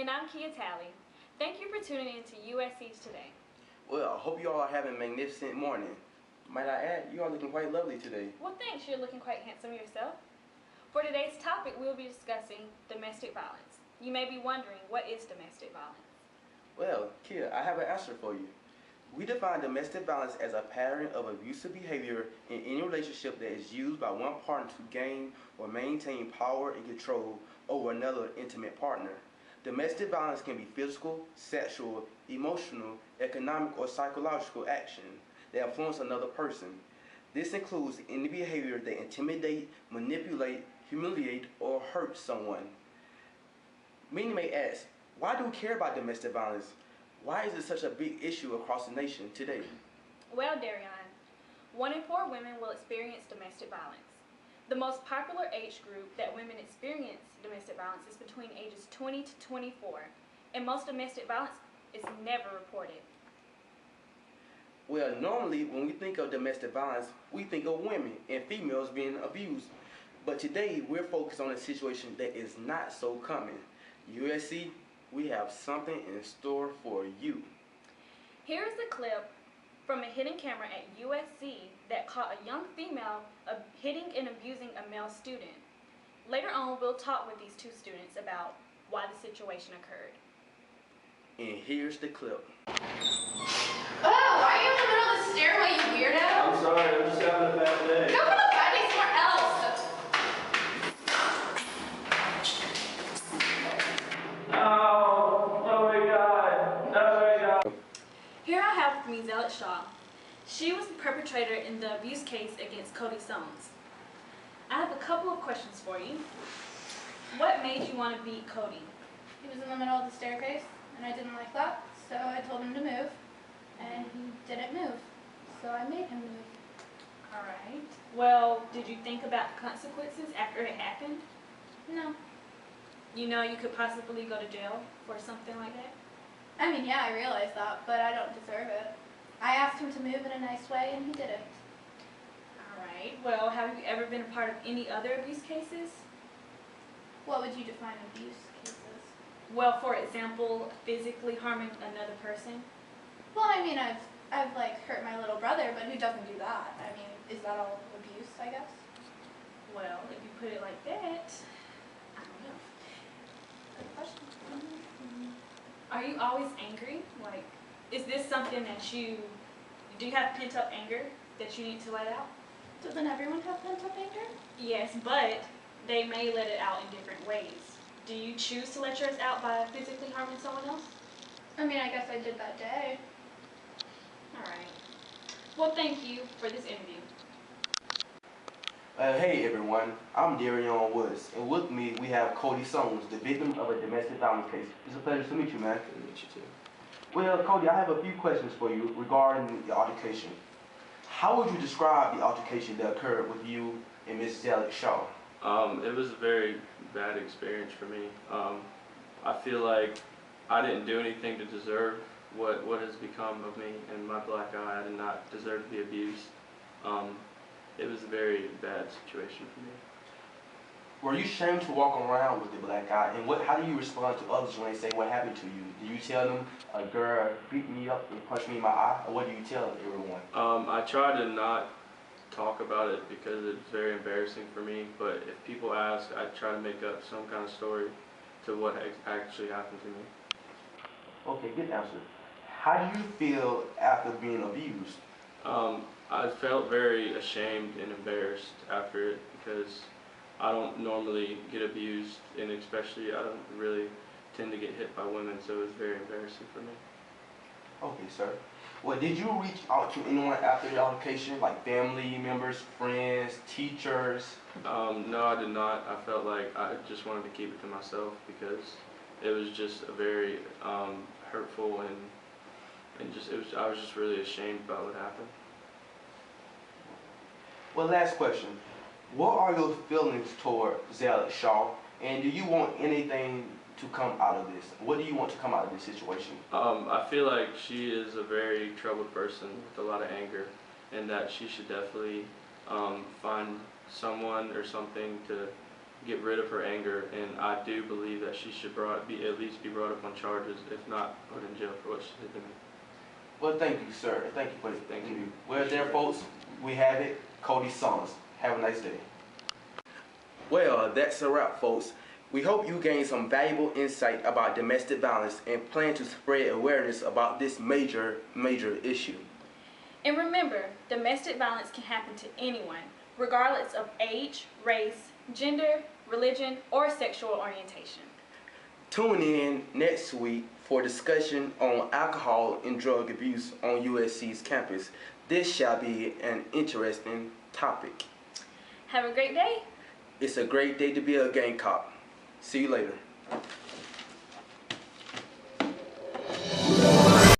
And I'm Kia Talley. Thank you for tuning in to USC's Today. Well, I hope you all are having a magnificent morning. Might I add, you are looking quite lovely today. Well, thanks. You're looking quite handsome yourself. For today's topic, we'll be discussing domestic violence. You may be wondering, what is domestic violence? Well, Kia, I have an answer for you. We define domestic violence as a pattern of abusive behavior in any relationship that is used by one partner to gain or maintain power and control over another intimate partner. Domestic violence can be physical, sexual, emotional, economic, or psychological action that influence another person. This includes any behavior that intimidate, manipulate, humiliate, or hurt someone. Many may ask, why do we care about domestic violence? Why is it such a big issue across the nation today? Well, Darion, 1 in 4 women will experience domestic violence. The most popular age group that women experience domestic violence is between ages 20 to 24, and most domestic violence is never reported. Well, normally when we think of domestic violence, we think of women and females being abused. But today we're focused on a situation that is not so common. USC, we have something in store for you. Here is a clip from a hidden camera at USC that caught a young female hitting and abusing a male student. Later on, we'll talk with these 2 students about why the situation occurred. And here's the clip. Oh, why are you in the middle of the stairway, you weirdo? I'm sorry, I'm just having a bad day. Go put a bad day somewhere else. Oh my God, oh my God. Here I have with me Zealot Shaw. She was the perpetrator in the abuse case against Cody Soames. I have a couple of questions for you. What made you want to beat Cody? He was in the middle of the staircase, and I didn't like that, so I told him to move, and he didn't move, so I made him move. All right. Well, did you think about the consequences after it happened? No. You know you could possibly go to jail for something like that? I mean, yeah, I realize that, but I don't deserve it. I asked him to move in a nice way, and he didn't. All right. Well, have you ever been a part of any other abuse cases? What would you define abuse cases? Well, for example, physically harming another person. Well, I mean, I've like hurt my little brother, but who doesn't do that? I mean, is that all abuse, I guess? Well, if you put it like that, I don't know. Good question. Are you always angry? Like, is this something that do you have pent up anger that you need to let out? Doesn't everyone have pent-up anger? Yes, but they may let it out in different ways. Do you choose to let yours out by physically harming someone else? I mean, I guess I did that day. All right. Well, thank you for this interview. Hey everyone, I'm Darion Woods, and with me we have Cody Soames, the victim of a domestic violence case. It's a pleasure to meet you, man. Good to meet you too. Well, Cody, I have a few questions for you regarding the altercation. How would you describe the altercation that occurred with you and Miss Zealot Shaw? It was a very bad experience for me. I feel like I didn't do anything to deserve what has become of me and my black eye. I did not deserve to be abused. It was a very bad situation for me. Were you ashamed to walk around with the black eye? And how do you respond to others when they say what happened to you? Do you tell them a girl beat me up and punched me in my eye? Or what do you tell everyone? I try to not talk about it because it's very embarrassing for me, but if people ask, I try to make up some kind of story to what actually happened to me. Okay, good answer. How do you feel after being abused? I felt very ashamed and embarrassed after it because I don't normally get abused, and especially I don't really tend to get hit by women, so it was very embarrassing for me. Okay, sir. Well, did you reach out to anyone after the altercation, like family members, friends, teachers? No, I did not. I felt like I just wanted to keep it to myself because it was just a very hurtful and I was just really ashamed about what happened. Well, last question. What are your feelings toward Zealot Shaw, and do you want anything to come out of this? What do you want to come out of this situation? I feel like she is a very troubled person with a lot of anger, and that she should definitely find someone or something to get rid of her anger, and I do believe that she should at least be brought up on charges, if not put in jail for what she did to me. Well, thank you, sir. Thank you for the Thank you. Well, there, folks, we have it. Cody Summers. Have a nice day. Well, that's a wrap, folks. We hope you gained some valuable insight about domestic violence and plan to spread awareness about this major issue. And remember, domestic violence can happen to anyone, regardless of age, race, gender, religion, or sexual orientation. Tune in next week for discussion on alcohol and drug abuse on USC's campus. This shall be an interesting topic. Have a great day. It's a great day to be a Gamecock. See you later.